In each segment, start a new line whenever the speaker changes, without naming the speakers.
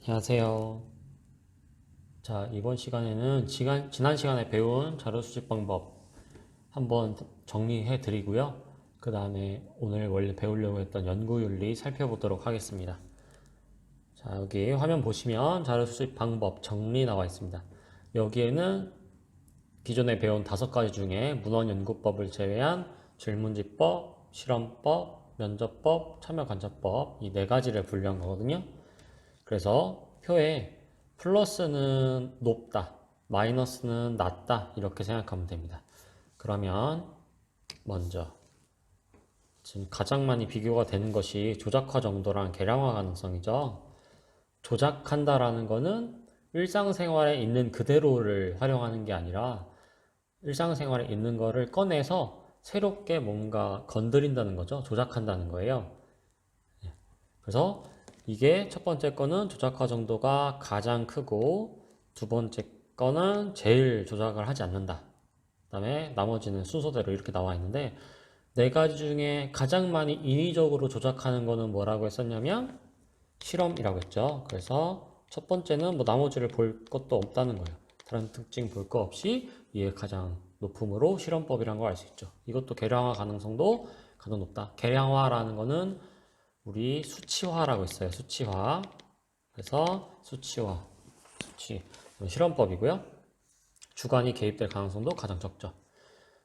안녕하세요. 자, 이번 시간에는 지난 시간에 배운 자료 수집 방법 한번 정리해 드리고요. 그 다음에 오늘 원래 배우려고 했던 연구윤리 살펴보도록 하겠습니다. 자, 여기 화면 보시면 자료 수집 방법 정리 나와 있습니다. 여기에는 기존에 배운 5가지 중에 문헌연구법을 제외한 질문지법, 실험법, 면접법, 참여관찰법 이 4가지를 분류한 거거든요. 그래서 표에 플러스는 높다, 마이너스는 낮다 이렇게 생각하면 됩니다. 그러면 먼저 지금 가장 많이 비교가 되는 것이 조작화 정도랑 계량화 가능성이죠. 조작한다라는 거는 일상생활에 있는 그대로를 활용하는 게 아니라 일상생활에 있는 거를 꺼내서 새롭게 뭔가 건드린다는 거죠. 조작한다는 거예요. 그래서 이게 첫 번째 거는 조작화 정도가 가장 크고 두 번째 거는 제일 조작을 하지 않는다. 그 다음에 나머지는 순서대로 이렇게 나와 있는데 4가지 중에 가장 많이 인위적으로 조작하는 거는 뭐라고 했었냐면 실험이라고 했죠. 그래서 첫 번째는 뭐 나머지를 볼 것도 없다는 거예요. 다른 특징 볼 거 없이 이게 가장 높음으로 실험법이라는 걸 알 수 있죠. 이것도 계량화 가능성도 가장 높다. 계량화라는 거는 우리 수치화라고 있어요. 수치화. 그래서 수치화, 수치. 실험법이고요. 주관이 개입될 가능성도 가장 적죠.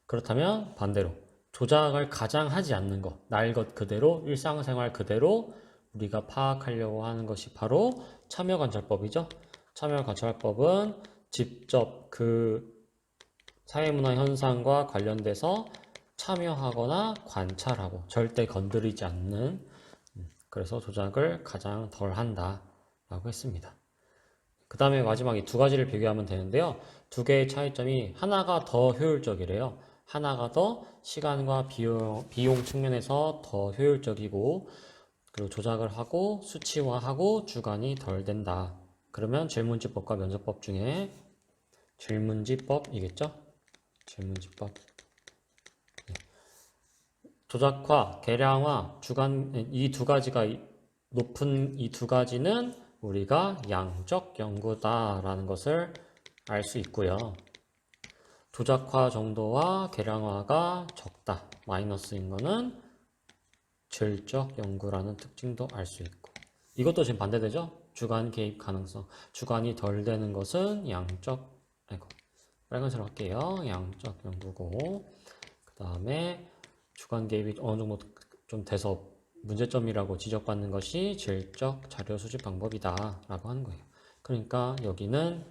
그렇다면 반대로 조작을 가장 하지 않는 것, 날 것 그대로, 일상생활 그대로 우리가 파악하려고 하는 것이 바로 참여관찰법이죠. 참여관찰법은 직접 그 사회문화 현상과 관련돼서 참여하거나 관찰하고 절대 건드리지 않는, 그래서 조작을 가장 덜 한다 라고 했습니다. 그 다음에 마지막 이 2가지를 비교하면 되는데요. 2개의 차이점이 하나가 더 효율적이래요. 하나가 더 시간과 비용 측면에서 더 효율적이고, 그리고 조작을 하고 수치화하고 주관이 덜 된다. 그러면 질문지법과 면접법 중에 질문지법이겠죠? 질문지법. 조작화, 계량화, 주관, 이 2가지가 높은 이 2가지는 우리가 양적 연구다라는 것을 알 수 있고요. 조작화 정도와 계량화가 적다, 마이너스인 거는 질적 연구라는 특징도 알 수 있고, 이것도 지금 반대되죠? 주관 개입 가능성. 주관이 덜 되는 것은 빨간색으로 할게요. 양적 연구고, 그 다음에 주관 개입이 어느 정도 좀 돼서 문제점이라고 지적받는 것이 질적 자료 수집 방법이다 라고 하는 거예요. 그러니까 여기는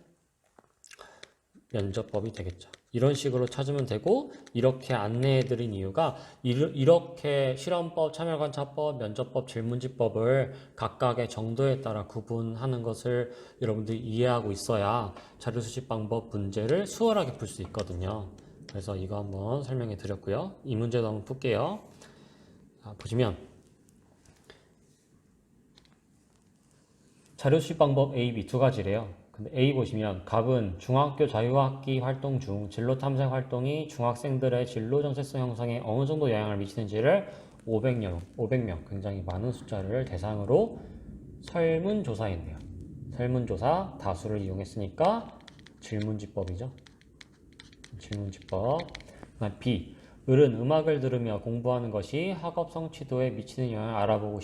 면접법이 되겠죠. 이런 식으로 찾으면 되고, 이렇게 안내해 드린 이유가 이렇게 실험법, 참여관찰법, 면접법, 질문지법을 각각의 정도에 따라 구분하는 것을 여러분들이 이해하고 있어야 자료 수집 방법 문제를 수월하게 풀 수 있거든요. 그래서 이거 한번 설명해 드렸고요. 이 문제도 한번 풀게요. 자, 보시면 자료 수집 방법 A, B 2가지래요. 근데 A 보시면 갑은 중학교 자유학기 활동 중 진로 탐색 활동이 중학생들의 진로 정체성 형성에 어느 정도 영향을 미치는지를 500명 굉장히 많은 숫자를 대상으로 설문조사했네요. 설문조사 다수를 이용했으니까 질문지법이죠. 질문지법. B. 을은 음악을 들으며 공부하는 것이 학업 성취도에 미치는 영향을 알아보고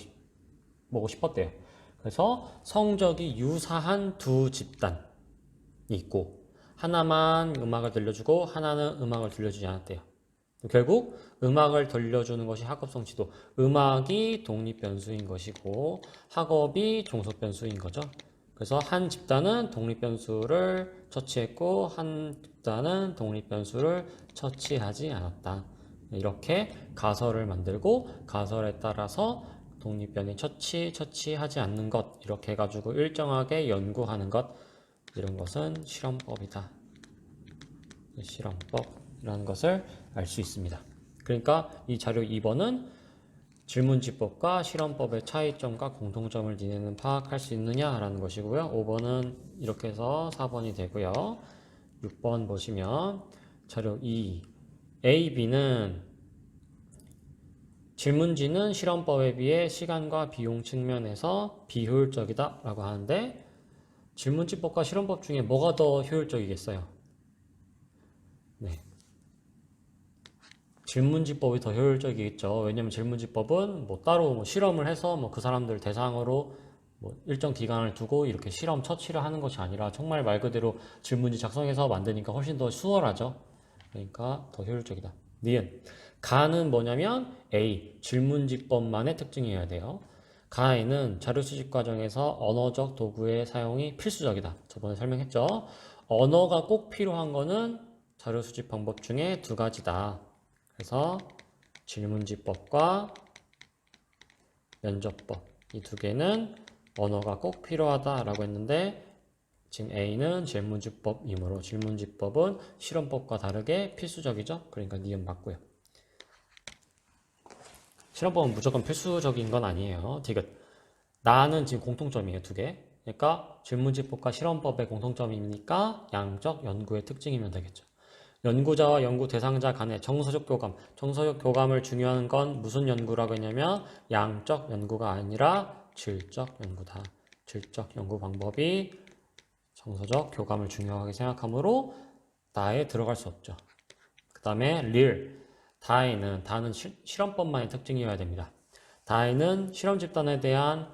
싶었대요. 그래서 성적이 유사한 2 집단이 있고, 하나만 음악을 들려주고 하나는 음악을 들려주지 않았대요. 결국 음악을 들려주는 것이 학업 성취도, 음악이 독립변수인 것이고 학업이 종속변수인 거죠. 그래서 한 집단은 독립변수를 처치했고 한 집단은 독립변수를 처치하지 않았다. 이렇게 가설을 만들고 가설에 따라서 독립변이 처치하지 않는 것, 이렇게 해가지고 일정하게 연구하는 것, 이런 것은 실험법이다. 실험법이라는 것을 알 수 있습니다. 그러니까 이 자료 2번은 질문지법과 실험법의 차이점과 공통점을 니네는 파악할 수 있느냐라는 것이고요. 5번은 이렇게 해서 4번이 되고요. 6번 보시면 자료 2, A, B는 질문지는 실험법에 비해 시간과 비용 측면에서 비효율적이다 라고 하는데 질문지법과 실험법 중에 뭐가 더 효율적이겠어요? 네. 질문지법이 더 효율적이겠죠. 왜냐면 질문지법은 뭐 따로 뭐 실험을 해서 뭐 그 사람들 대상으로 뭐 일정 기간을 두고 이렇게 실험 처치를 하는 것이 아니라 정말 말 그대로 질문지 작성해서 만드니까 훨씬 더 수월하죠. 그러니까 더 효율적이다. 니은. 가는 뭐냐면 A. 질문지법만의 특징이어야 돼요. 가에는 자료 수집 과정에서 언어적 도구의 사용이 필수적이다. 저번에 설명했죠. 언어가 꼭 필요한 거는 자료 수집 방법 중에 두 가지다. 그래서 질문지법과 면접법 이 두 개는 언어가 꼭 필요하다라고 했는데 지금 A는 질문지법이므로 질문지법은 실험법과 다르게 필수적이죠. 그러니까 니은 맞고요. 실험법은 무조건 필수적인 건 아니에요. 디귿. 나는 지금 공통점이에요. 두 개. 그러니까 질문지법과 실험법의 공통점이니까 양적 연구의 특징이면 되겠죠. 연구자와 연구 대상자 간의 정서적 교감. 정서적 교감을 중요한 건 무슨 연구라고 했냐면 양적 연구가 아니라 질적 연구다. 질적 연구 방법이 정서적 교감을 중요하게 생각하므로 다에 들어갈 수 없죠. 그 다음에 real. 다는 실험법만의 특징이어야 됩니다. 다에는 실험 집단에 대한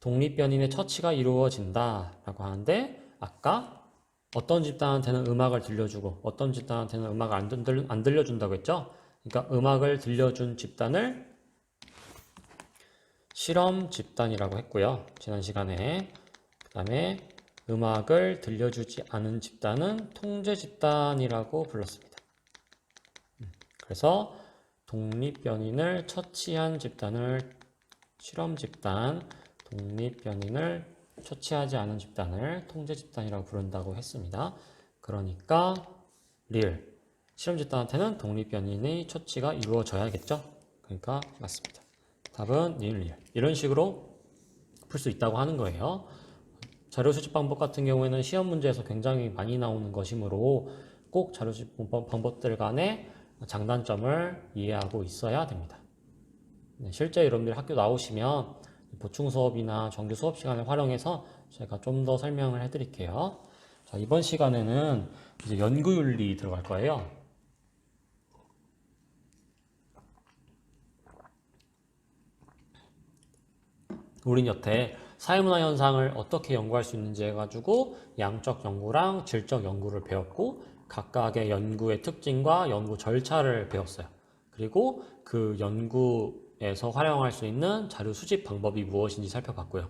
독립변인의 처치가 이루어진다 라고 하는데 아까 어떤 집단한테는 음악을 들려주고 어떤 집단한테는 음악을 안 들려준다고 했죠. 그러니까 음악을 들려준 집단을 실험 집단이라고 했고요. 지난 시간에. 그 다음에 음악을 들려주지 않은 집단은 통제 집단이라고 불렀습니다. 그래서 독립변인을 처치한 집단을 실험 집단, 독립변인을 처치하지 않은 집단을 통제 집단이라고 부른다고 했습니다. 그러니까 real. 실험 집단한테는 독립변인의 처치가 이루어져야겠죠? 그러니까 맞습니다. 답은 real. 이런 식으로 풀 수 있다고 하는 거예요. 자료 수집 방법 같은 경우에는 시험 문제에서 굉장히 많이 나오는 것이므로 꼭 자료 수집 방법들 간의 장단점을 이해하고 있어야 됩니다. 네, 실제 여러분들 학교 나오시면 보충 수업이나 정규 수업 시간을 활용해서 제가 좀 더 설명을 해드릴게요. 자, 이번 시간에는 이제 연구윤리 들어갈 거예요. 우린 여태 사회문화 현상을 어떻게 연구할 수 있는지 해가지고 양적 연구랑 질적 연구를 배웠고 각각의 연구의 특징과 연구 절차를 배웠어요. 그리고 그 연구에서 활용할 수 있는 자료 수집 방법이 무엇인지 살펴봤고요.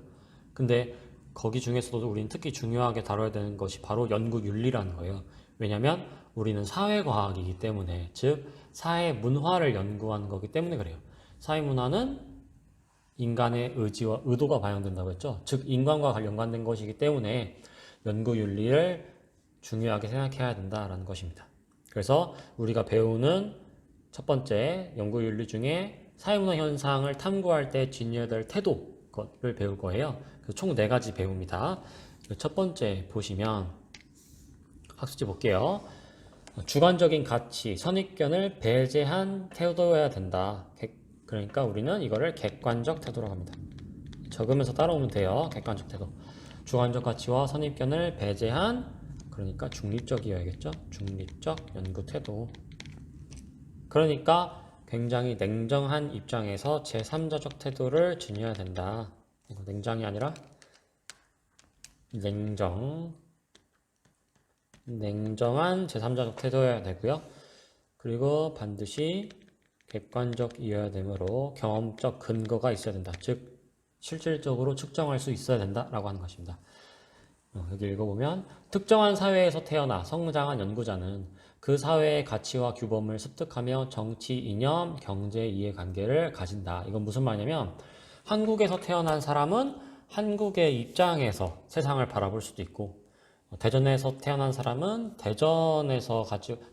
근데 거기 중에서도 우리는 특히 중요하게 다뤄야 되는 것이 바로 연구윤리라는 거예요. 왜냐하면 우리는 사회과학이기 때문에, 즉 사회 문화를 연구하는 거기 때문에 그래요. 사회문화는 인간의 의지와 의도가 반영된다고 했죠. 즉 인간과 연관된 것이기 때문에 연구윤리를 중요하게 생각해야 된다라는 것입니다. 그래서 우리가 배우는 첫 번째 연구윤리 중에 사회문화 현상을 탐구할 때 지녀야 될 태도를 배울 거예요. 총 4가지 배웁니다. 첫 번째 보시면 학습지 볼게요. 주관적인 가치, 선입견을 배제한 태도여야 된다. 그러니까 우리는 이거를 객관적 태도라고 합니다. 적으면서 따라오면 돼요. 객관적 태도. 주관적 가치와 선입견을 배제한, 그러니까 중립적이어야겠죠. 중립적 연구 태도. 그러니까 굉장히 냉정한 입장에서 제3자적 태도를 지녀야 된다. 이거 냉정이 아니라 냉정한 제3자적 태도여야 되고요. 그리고 반드시 객관적이어야 되므로 경험적 근거가 있어야 된다. 즉 실질적으로 측정할 수 있어야 된다라고 하는 것입니다. 여기 읽어보면 특정한 사회에서 태어나 성장한 연구자는 그 사회의 가치와 규범을 습득하며 정치 이념, 경제 이해관계를 가진다. 이건 무슨 말이냐면 한국에서 태어난 사람은 한국의 입장에서 세상을 바라볼 수도 있고 대전에서 태어난 사람은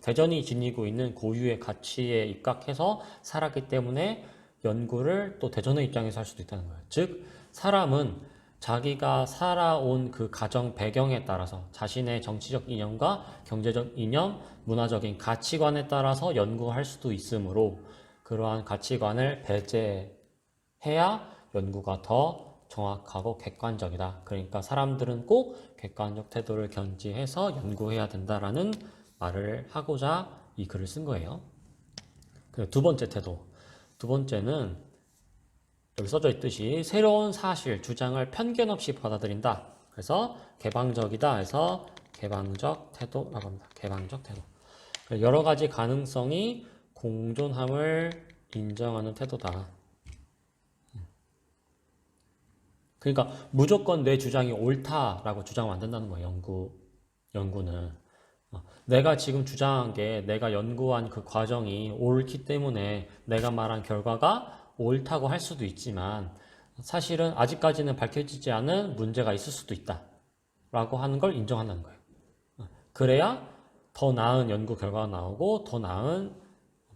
대전이 지니고 있는 고유의 가치에 입각해서 살았기 때문에 연구를 또 대전의 입장에서 할 수도 있다는 거예요. 즉 사람은 자기가 살아온 그 가정 배경에 따라서 자신의 정치적 이념과 경제적 이념, 문화적인 가치관에 따라서 연구할 수도 있으므로 그러한 가치관을 배제해야 연구가 더 정확하고 객관적이다. 그러니까 사람들은 꼭 객관적 태도를 견지해서 연구해야 된다라는 말을 하고자 이 글을 쓴 거예요. 두 번째 태도. 두 번째는 여기 써져 있듯이 새로운 사실, 주장을 편견 없이 받아들인다. 그래서 개방적이다 해서 개방적 태도라고 합니다. 개방적 태도. 여러 가지 가능성이 공존함을 인정하는 태도다. 그러니까 무조건 내 주장이 옳다라고 주장하면 안 된다는 거예요. 연구는. 내가 지금 주장한 게 내가 연구한 그 과정이 옳기 때문에 내가 말한 결과가 옳다고 할 수도 있지만 사실은 아직까지는 밝혀지지 않은 문제가 있을 수도 있다 라고 하는 걸 인정한다는 거예요. 그래야 더 나은 연구 결과가 나오고 더 나은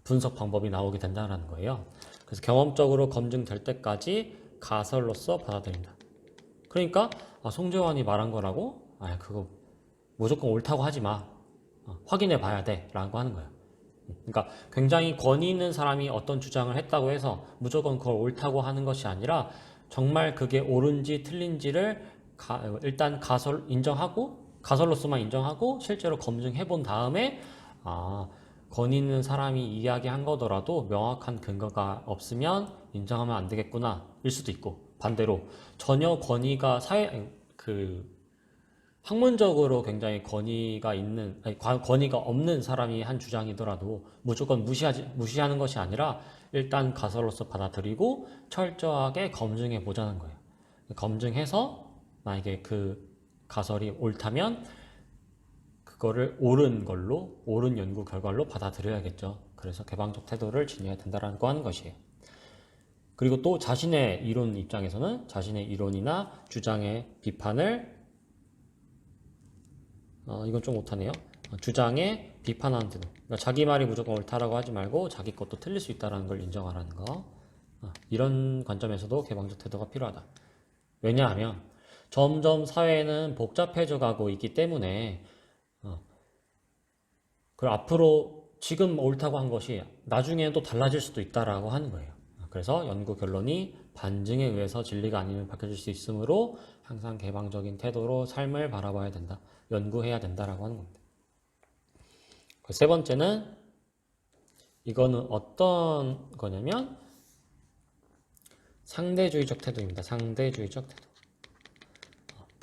분석 방법이 나오게 된다는 거예요. 그래서 경험적으로 검증될 때까지 가설로서 받아들인다. 그러니까 송재환이 말한 거라고 그거 무조건 옳다고 하지 마. 확인해 봐야 돼 라고 하는 거예요. 그러니까 굉장히 권위 있는 사람이 어떤 주장을 했다고 해서 무조건 그걸 옳다고 하는 것이 아니라 정말 그게 옳은지 틀린지를 일단 가설로서만 인정하고 실제로 검증해 본 다음에 권위 있는 사람이 이야기한 거더라도 명확한 근거가 없으면 인정하면 안 되겠구나 일 수도 있고, 반대로 전혀 권위가 학문적으로 굉장히 권위가 없는 사람이 한 주장이더라도 무조건 무시하는 것이 아니라 일단 가설로서 받아들이고 철저하게 검증해 보자는 거예요. 검증해서 만약에 그 가설이 옳다면 그거를 옳은 연구 결과로 받아들여야겠죠. 그래서 개방적 태도를 지녀야 된다고 하는 것이에요. 그리고 또 자신의 이론 입장에서는 자신의 이론이나 주장의 비판을 이건 좀 못하네요. 주장에 비판하는 태도. 그러니까 자기 말이 무조건 옳다라고 하지 말고 자기 것도 틀릴 수 있다는 걸 인정하라는 거. 이런 관점에서도 개방적 태도가 필요하다. 왜냐하면 점점 사회는 복잡해져 가고 있기 때문에 그리고 앞으로 지금 옳다고 한 것이 나중에는 또 달라질 수도 있다라고 하는 거예요. 그래서 연구 결론이 반증에 의해서 진리가 아님을 밝혀질 수 있으므로 항상 개방적인 태도로 삶을 바라봐야 된다. 연구해야 된다라고 하는 겁니다. 세 번째는 이거는 어떤 거냐면 상대주의적 태도입니다. 상대주의적 태도.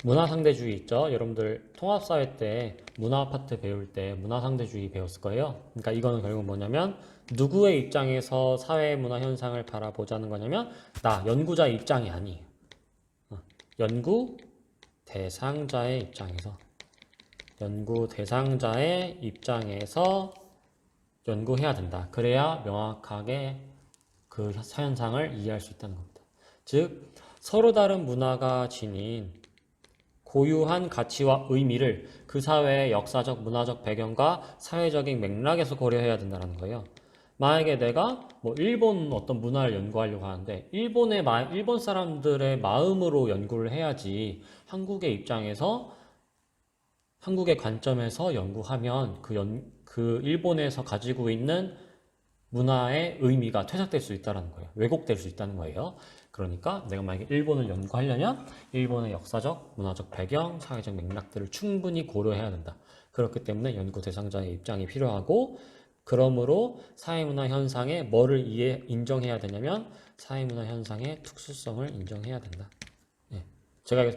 문화상대주의 있죠? 여러분들 통합사회 때 문화파트 배울 때 문화상대주의 배웠을 거예요. 그러니까 이거는 결국 뭐냐면 누구의 입장에서 사회 문화 현상을 바라보자는 거냐면 나 연구자의 입장이 아니에요. 연구 대상자의 입장에서 연구해야 된다. 그래야 명확하게 그 현상을 이해할 수 있다는 겁니다. 즉 서로 다른 문화가 지닌 고유한 가치와 의미를 그 사회의 역사적, 문화적 배경과 사회적인 맥락에서 고려해야 된다는 거예요. 만약에 내가 일본 어떤 문화를 연구하려고 하는데 일본 사람들의 마음으로 연구를 해야지 한국의 관점에서 연구하면 그 일본에서 가지고 있는 문화의 의미가 퇴색될 수 있다는 거예요. 왜곡될 수 있다는 거예요. 그러니까 내가 만약에 일본을 연구하려면 일본의 역사적, 문화적 배경, 사회적 맥락들을 충분히 고려해야 된다. 그렇기 때문에 연구 대상자의 입장이 필요하고, 그러므로 사회문화 현상에 뭐를 인정해야 되냐면 사회문화 현상의 특수성을 인정해야 된다. 제가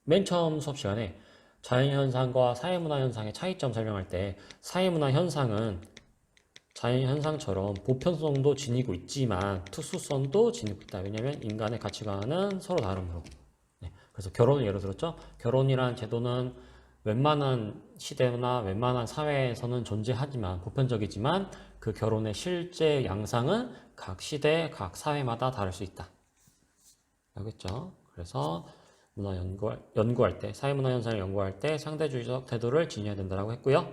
맨 처음 수업 시간에 자연현상과 사회문화 현상의 차이점 설명할 때 사회문화 현상은 자연현상처럼 보편성도 지니고 있지만 특수성도 지니고 있다. 왜냐하면 인간의 가치관은 서로 다르므로. 그래서 결혼을 예로 들었죠. 결혼이라는 제도는 웬만한 시대나 웬만한 사회에서는 존재하지만 보편적이지만 그 결혼의 실제 양상은 각 시대, 각 사회마다 다를 수 있다. 알겠죠? 그래서 문화 연구할 때, 사회문화 현상을 연구할 때 상대주의적 태도를 지녀야 된다고 했고요.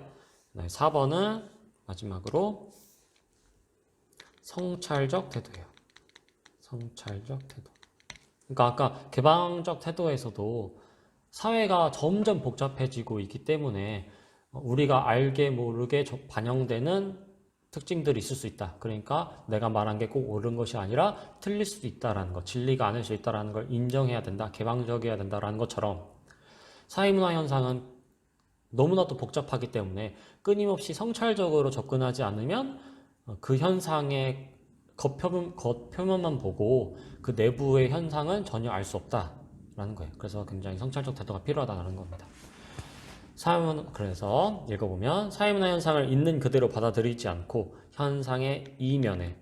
4번은 마지막으로 성찰적 태도예요. 성찰적 태도. 그러니까 아까 개방적 태도에서도 사회가 점점 복잡해지고 있기 때문에 우리가 알게 모르게 반영되는 특징들이 있을 수 있다. 그러니까 내가 말한 게 꼭 옳은 것이 아니라 틀릴 수도 있다라는 것, 진리가 아닐 수 있다라는 걸 인정해야 된다. 개방적이어야 된다라는 것처럼 사회문화 현상은 너무나도 복잡하기 때문에 끊임없이 성찰적으로 접근하지 않으면 그 현상의 겉표면만 보고 그 내부의 현상은 전혀 알 수 없다라는 거예요. 그래서 굉장히 성찰적 태도가 필요하다는 겁니다. 그래서 읽어보면 사회문화 현상을 있는 그대로 받아들이지 않고 현상의 이면에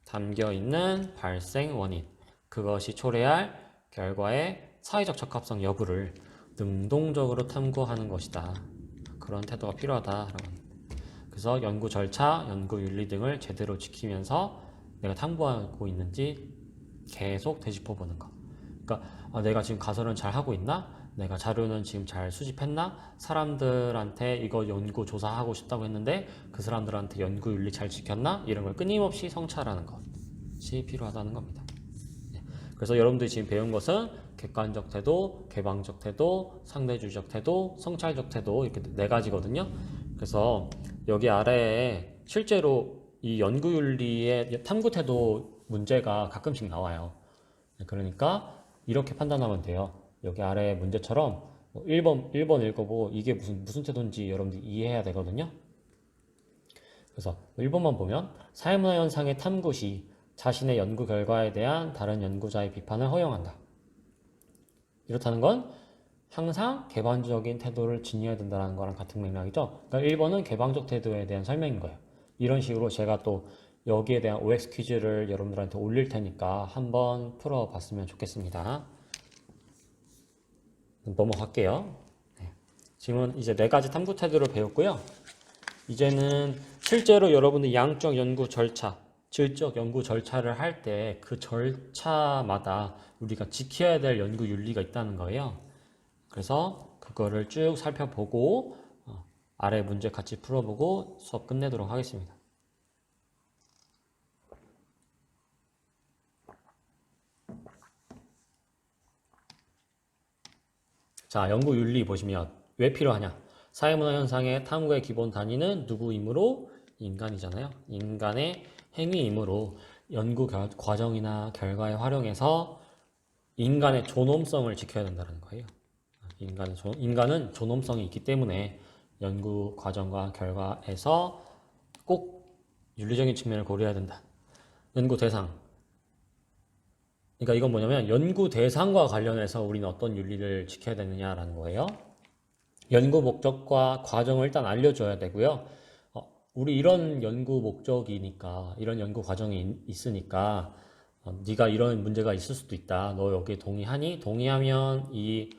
담겨있는 발생 원인, 그것이 초래할 결과의 사회적 적합성 여부를 능동적으로 탐구하는 것이다. 그런 태도가 필요하다라고 합니다. 그래서 연구 절차, 연구 윤리 등을 제대로 지키면서 내가 탐구하고 있는지 계속 되짚어 보는 거. 그러니까 내가 지금 가설은 잘 하고 있나? 내가 자료는 지금 잘 수집했나? 사람들한테 이거 연구 조사하고 싶다고 했는데 그 사람들한테 연구 윤리 잘 지켰나? 이런 걸 끊임없이 성찰하는 것이 필요하다는 겁니다. 그래서 여러분들이 지금 배운 것은 객관적 태도, 개방적 태도, 상대주의적 태도, 성찰적 태도 이렇게 네 가지거든요. 그래서 여기 아래에 실제로 이 연구윤리의 탐구 태도 문제가 가끔씩 나와요. 그러니까 이렇게 판단하면 돼요. 여기 아래 문제처럼 1번 읽어보고 이게 무슨 태도인지 여러분들이 이해해야 되거든요. 그래서 1번만 보면 사회문화 현상의 탐구 시 자신의 연구 결과에 대한 다른 연구자의 비판을 허용한다. 이렇다는 건 항상 개방적인 태도를 지녀야 된다는 거랑 같은 맥락이죠. 그러니까 1번은 개방적 태도에 대한 설명인 거예요. 이런 식으로 제가 또 여기에 대한 OX 퀴즈를 여러분들한테 올릴 테니까 한번 풀어봤으면 좋겠습니다. 넘어갈게요. 지금은 이제 4가지 탐구 태도를 배웠고요. 이제는 실제로 여러분들 양적 연구 절차, 질적 연구 절차를 할 때 그 절차마다 우리가 지켜야 될 연구 윤리가 있다는 거예요. 그래서 그거를 쭉 살펴보고 아래 문제 같이 풀어보고 수업 끝내도록 하겠습니다. 자, 연구 윤리 보시면 왜 필요하냐? 사회문화 현상의 탐구의 기본 단위는 누구이므로? 인간이잖아요. 인간의 행위이므로 연구 과정이나 결과에 활용해서 인간의 존엄성을 지켜야 된다는 거예요. 인간은 존엄성이 있기 때문에 연구 과정과 결과에서 꼭 윤리적인 측면을 고려해야 된다. 연구 대상. 그러니까 이건 뭐냐면 연구 대상과 관련해서 우리는 어떤 윤리를 지켜야 되느냐라는 거예요. 연구 목적과 과정을 일단 알려줘야 되고요. 우리 이런 연구 목적이니까 이런 연구 과정이 있으니까 네가 이런 문제가 있을 수도 있다. 너 여기에 동의하니? 동의하면 이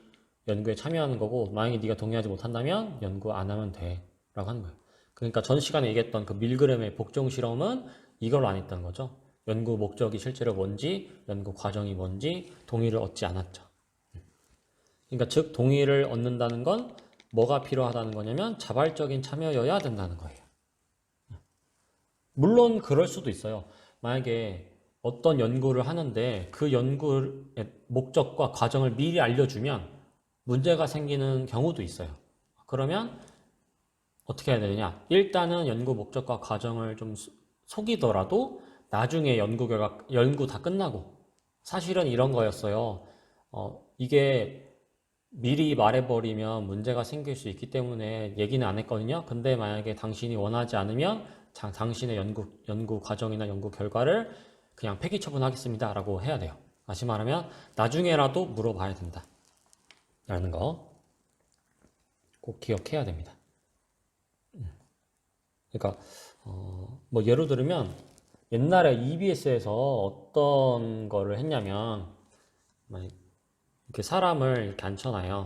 연구에 참여하는 거고 만약에 네가 동의하지 못한다면 연구 안 하면 돼 라고 하는 거예요. 그러니까 전 시간에 얘기했던 그 밀그램의 복종 실험은 이걸 안 했던 거죠. 연구 목적이 실제로 뭔지, 연구 과정이 뭔지 동의를 얻지 않았죠. 그러니까 즉 동의를 얻는다는 건 뭐가 필요하다는 거냐면 자발적인 참여여야 된다는 거예요. 물론 그럴 수도 있어요. 만약에 어떤 연구를 하는데 그 연구의 목적과 과정을 미리 알려주면 문제가 생기는 경우도 있어요. 그러면 어떻게 해야 되느냐? 일단은 연구 목적과 과정을 좀 속이더라도 나중에 연구 다 끝나고 사실은 이런 거였어요. 이게 미리 말해버리면 문제가 생길 수 있기 때문에 얘기는 안 했거든요. 근데 만약에 당신이 원하지 않으면 당신의 연구 과정이나 연구 결과를 그냥 폐기 처분하겠습니다 라고 해야 돼요. 다시 말하면 나중에라도 물어봐야 된다 라는 거 꼭 기억해야 됩니다. 그러니까 뭐 예로 들면 옛날에 EBS에서 어떤 거를 했냐면 이렇게 사람을 이렇게 앉혀놔요.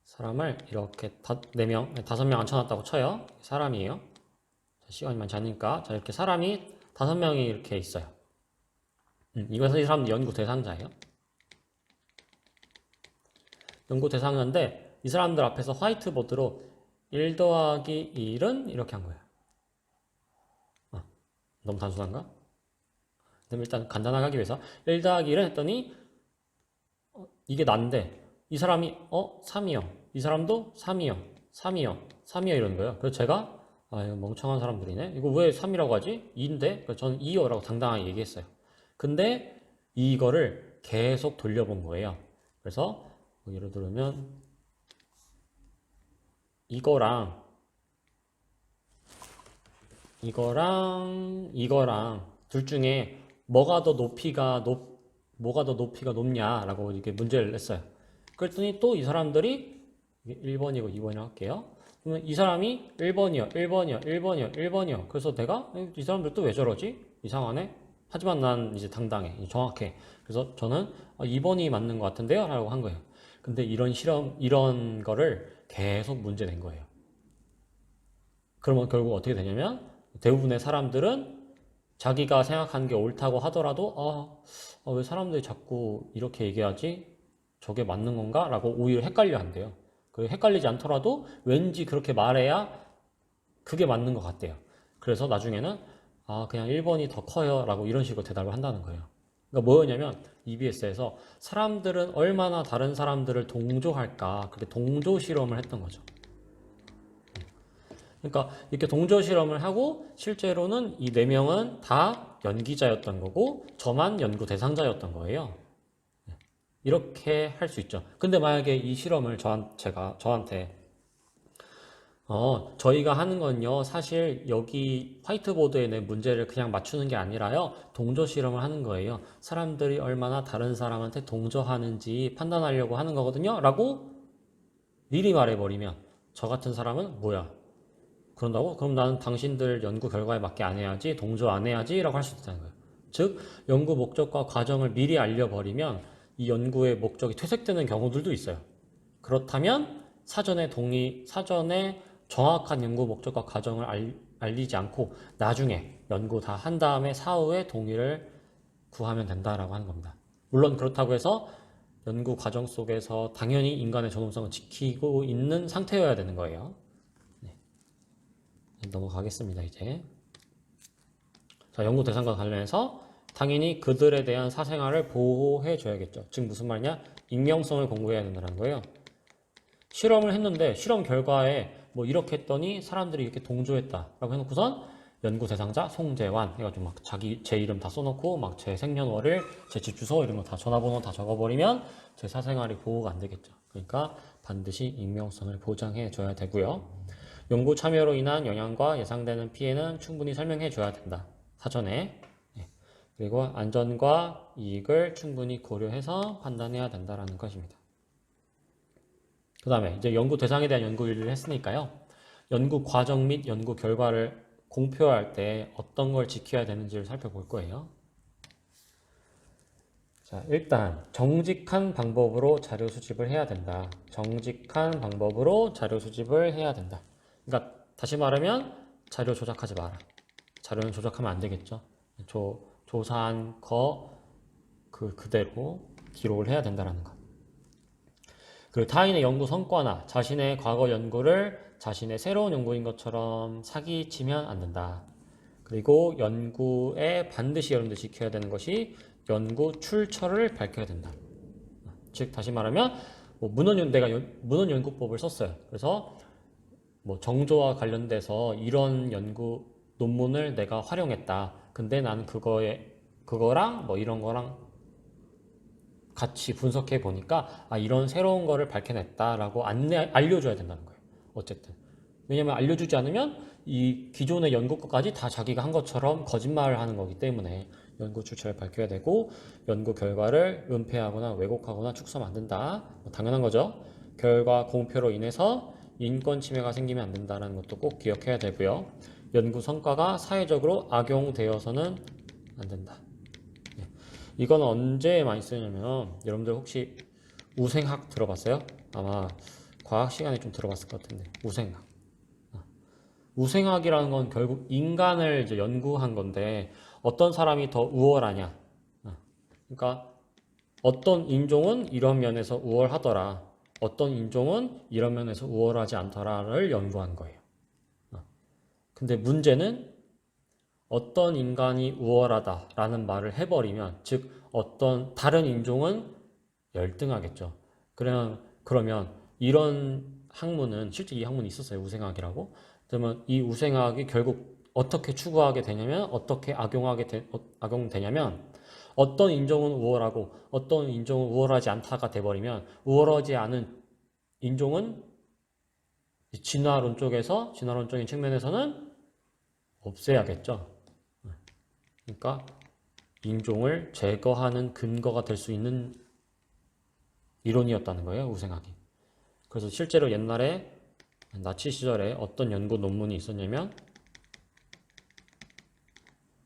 사람을 이렇게 4명, 5명 앉혀놨다고 쳐요. 사람이에요. 시간이 많지 않으니까 자 이렇게 사람이 5명이 이렇게 있어요. 이것은 이 사람 연구 대상자예요. 연구 대상자인데 이 사람들 앞에서 화이트보드로 1 더하기 1은 이렇게 한 거예요. 너무 단순한가? 그럼 일단 간단하게 하기 위해서 1 더하기 1은 했더니 이게 난데 이 사람이 3이요. 이 사람도 3이요. 3이요. 3이요 이러는 거예요. 그래서 제가 아, 이거 멍청한 사람들이네. 이거 왜 3이라고 하지? 2인데? 저는 2요라고 당당하게 얘기했어요. 근데 이거를 계속 돌려본 거예요. 그래서 뭐 예를 들면 이거랑 이거랑 둘 중에 뭐가 더 높이가 높냐라고 이렇게 문제를 냈어요. 그랬더니 또 이 사람들이 1번이고 2번이라고 할게요. 그러면 이 사람이 1번이요, 1번이요, 1번이요, 1번이요. 그래서 내가 이 사람들 또 왜 저러지? 이상하네. 하지만 난 이제 당당해, 정확해. 그래서 저는 2번이 맞는 것 같은데요? 라고 한 거예요. 근데 이런 거를 계속 문제 낸 거예요. 그러면 결국 어떻게 되냐면 대부분의 사람들은 자기가 생각하는 게 옳다고 하더라도 왜 사람들이 자꾸 이렇게 얘기하지? 저게 맞는 건가? 라고 오히려 헷갈려 한대요. 그리고 헷갈리지 않더라도 왠지 그렇게 말해야 그게 맞는 것 같대요. 그래서 나중에는 그냥 1번이 더 커요 라고 이런 식으로 대답을 한다는 거예요. 그러니까 뭐였냐면 EBS에서 사람들은 얼마나 다른 사람들을 동조할까 그렇게 동조 실험을 했던 거죠. 그러니까 이렇게 동조 실험을 하고 실제로는 이 네 명은 다 연기자였던 거고 저만 연구 대상자였던 거예요. 이렇게 할 수 있죠. 근데 만약에 이 실험을 저한테 저희가 하는 건요, 사실 여기 화이트보드에 내 문제를 그냥 맞추는 게 아니라요, 동조 실험을 하는 거예요. 사람들이 얼마나 다른 사람한테 동조하는지 판단하려고 하는 거거든요. 라고 미리 말해버리면 저 같은 사람은 뭐야? 그런다고? 그럼 나는 당신들 연구 결과에 맞게 안 해야지, 동조 안 해야지 라고 할 수 있다는 거예요. 즉, 연구 목적과 과정을 미리 알려버리면 이 연구의 목적이 퇴색되는 경우들도 있어요. 그렇다면 사전에 정확한 연구 목적과 과정을 알리지 않고 나중에 연구 다 한 다음에 사후에 동의를 구하면 된다라고 하는 겁니다. 물론 그렇다고 해서 연구 과정 속에서 당연히 인간의 존엄성을 지키고 있는 상태여야 되는 거예요. 넘어가겠습니다, 이제. 자, 연구 대상과 관련해서 당연히 그들에 대한 사생활을 보호해 줘야겠죠. 즉 무슨 말이냐? 익명성을 공고해야 된다는 거예요. 실험을 했는데 실험 결과에 뭐 이렇게 했더니 사람들이 이렇게 동조했다라고 해놓고선 연구 대상자 송재환 해가지고 막 제 이름 다 써놓고 막 제 생년월일, 제 집 주소 이런 거 다 전화번호 다 적어버리면 제 사생활이 보호가 안 되겠죠. 그러니까 반드시 익명성을 보장해 줘야 되고요. 연구 참여로 인한 영향과 예상되는 피해는 충분히 설명해 줘야 된다. 사전에. 예. 그리고 안전과 이익을 충분히 고려해서 판단해야 된다라는 것입니다. 그 다음에 이제 연구 대상에 대한 연구를 했으니까요. 연구 과정 및 연구 결과를 공표할 때 어떤 걸 지켜야 되는지를 살펴볼 거예요. 자, 일단 정직한 방법으로 자료 수집을 해야 된다. 정직한 방법으로 자료 수집을 해야 된다. 그러니까 다시 말하면 자료 조작하지 마라. 자료는 조작하면 안 되겠죠. 조사한 거 그대로 기록을 해야 된다는 것. 그 타인의 연구 성과나 자신의 과거 연구를 자신의 새로운 연구인 것처럼 사기치면 안 된다. 그리고 연구에 반드시 여러분들 지켜야 되는 것이 연구 출처를 밝혀야 된다. 즉 다시 말하면 뭐 내가 문헌 연구법을 썼어요. 그래서 뭐 정조와 관련돼서 이런 연구 논문을 내가 활용했다. 근데 나는 그거랑 뭐 이런 거랑 같이 분석해 보니까 이런 새로운 거를 밝혀냈다라고 알려줘야 된다는 거예요. 어쨌든. 왜냐면 알려주지 않으면 이 기존의 연구 것까지 다 자기가 한 것처럼 거짓말을 하는 거기 때문에 연구 출처를 밝혀야 되고 연구 결과를 은폐하거나 왜곡하거나 축소하면 안 된다. 당연한 거죠. 결과 공표로 인해서 인권 침해가 생기면 안 된다는 것도 꼭 기억해야 되고요. 연구 성과가 사회적으로 악용되어서는 안 된다. 이건 언제 많이 쓰냐면 여러분들 혹시 우생학 들어봤어요? 아마 과학 시간에 좀 들어봤을 것 같은데 우생학. 우생학이라는 건 결국 인간을 이제 연구한 건데 어떤 사람이 더 우월하냐. 그러니까 어떤 인종은 이런 면에서 우월하더라. 어떤 인종은 이런 면에서 우월하지 않더라를 연구한 거예요. 근데 문제는 어떤 인간이 우월하다라는 말을 해버리면 즉 어떤 다른 인종은 열등하겠죠. 그러면 이런 학문은 실제 이 학문이 있었어요. 우생학이라고. 그러면 이 우생학이 결국 어떻게 추구하게 되냐면, 어떻게 악용되냐면, 어떤 인종은 우월하고 어떤 인종은 우월하지 않다가 돼버리면, 우월하지 않은 인종은 진화론적인 측면에서는 없애야겠죠. 그러니까 인종을 제거하는 근거가 될 수 있는 이론이었다는 거예요, 우생학이. 그래서 실제로 옛날에 나치 시절에 어떤 연구 논문이 있었냐면,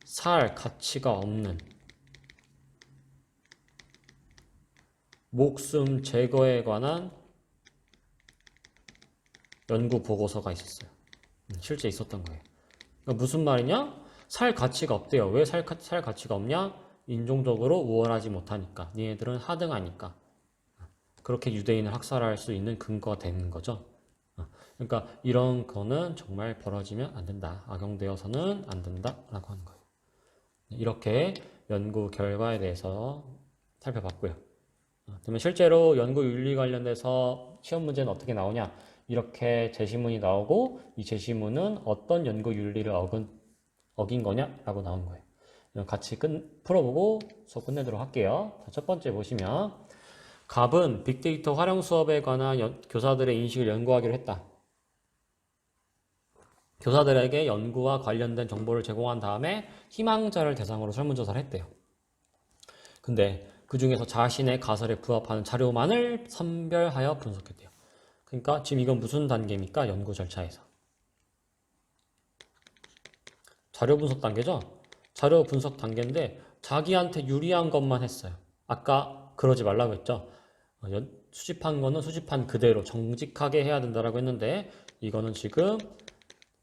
살 가치가 없는 목숨 제거에 관한 연구 보고서가 있었어요. 실제 있었던 거예요. 그러니까 무슨 말이냐? 살 가치가 없대요. 왜 살 가치가 없냐? 인종적으로 우월하지 못하니까. 니네들은 하등하니까. 그렇게 유대인을 학살할 수 있는 근거가 되는 거죠. 그러니까 이런 거는 정말 벌어지면 안 된다. 악용되어서는 안 된다라고 하는 거예요. 이렇게 연구 결과에 대해서 살펴봤고요. 그러면 실제로 연구 윤리 관련돼서 시험 문제는 어떻게 나오냐? 이렇게 제시문이 나오고, 이 제시문은 어떤 연구 윤리를 어긴 거냐라고 나온 거예요. 같이 풀어보고 수업 끝내도록 할게요. 첫 번째 보시면, 갑은 빅데이터 활용 수업에 관한 교사들의 인식을 연구하기로 했다. 교사들에게 연구와 관련된 정보를 제공한 다음에 희망자를 대상으로 설문조사를 했대요. 근데 그 중에서 자신의 가설에 부합하는 자료만을 선별하여 분석했대요. 그러니까 지금 이건 무슨 단계입니까? 연구 절차에서. 자료 분석 단계죠? 자료 분석 단계인데 자기한테 유리한 것만 했어요. 아까 그러지 말라고 했죠? 수집한 거는 수집한 그대로 정직하게 해야 된다라고 했는데, 이거는 지금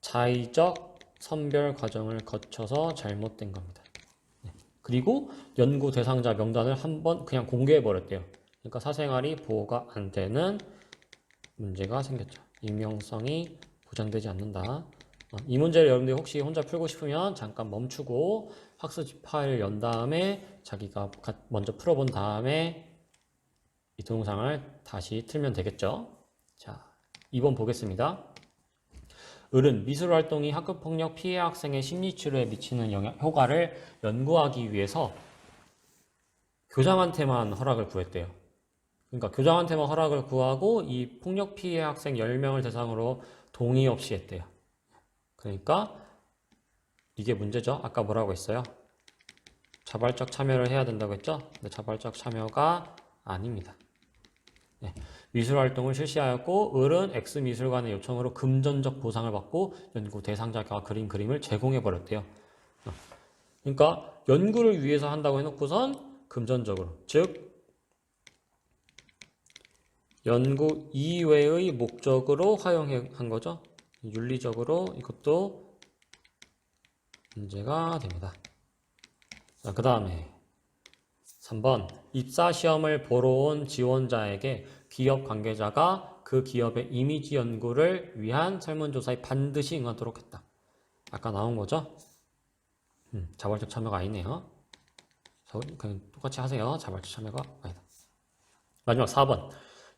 자의적 선별 과정을 거쳐서 잘못된 겁니다. 그리고 연구 대상자 명단을 한번 그냥 공개해 버렸대요. 그러니까 사생활이 보호가 안 되는 문제가 생겼죠. 익명성이 보장되지 않는다. 이 문제를 여러분들이 혹시 혼자 풀고 싶으면 잠깐 멈추고 학습지 파일을 연 다음에 자기가 먼저 풀어본 다음에 이 동영상을 다시 틀면 되겠죠. 자, 2번 보겠습니다. 을은 미술활동이 학교폭력 피해 학생의 심리치료에 미치는 효과를 연구하기 위해서 교장한테만 허락을 구했대요. 그러니까 교장한테만 허락을 구하고 이 폭력 피해 학생 10명을 대상으로 동의 없이 했대요. 그러니까 이게 문제죠. 아까 뭐라고 했어요? 자발적 참여를 해야 된다고 했죠? 근데 자발적 참여가 아닙니다. 네. 미술활동을 실시하였고, 을은 X미술관의 요청으로 금전적 보상을 받고 연구 대상자가 그린 그림을 제공해버렸대요. 그러니까 연구를 위해서 한다고 해놓고선 금전적으로, 즉 연구 이외의 목적으로 활용한 거죠. 윤리적으로 이것도 문제가 됩니다. 자, 그 다음에 3번, 입사시험을 보러 온 지원자에게 기업 관계자가 그 기업의 이미지 연구를 위한 설문조사에 반드시 응하도록 했다. 아까 나온 거죠? 자발적 참여가 아니네요. 그냥 똑같이 하세요. 자발적 참여가 아니다. 마지막 4번,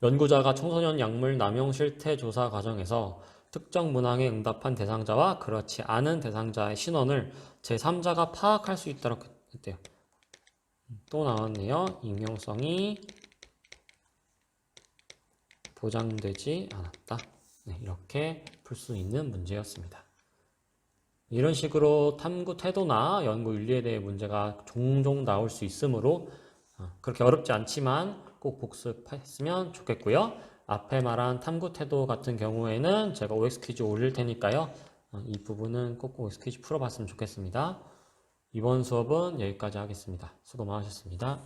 연구자가 청소년 약물 남용 실태 조사 과정에서 특정 문항에 응답한 대상자와 그렇지 않은 대상자의 신원을 제3자가 파악할 수 있도록 했대요. 또 나왔네요. 익명성이 보장되지 않았다. 네, 이렇게 풀 수 있는 문제였습니다. 이런 식으로 탐구 태도나 연구 윤리에 대해 문제가 종종 나올 수 있으므로 그렇게 어렵지 않지만 꼭 복습했으면 좋겠고요. 앞에 말한 탐구 태도 같은 경우에는 제가 OX 퀴즈 올릴 테니까요. 이 부분은 꼭 OX 퀴즈 풀어봤으면 좋겠습니다. 이번 수업은 여기까지 하겠습니다. 수고 많으셨습니다.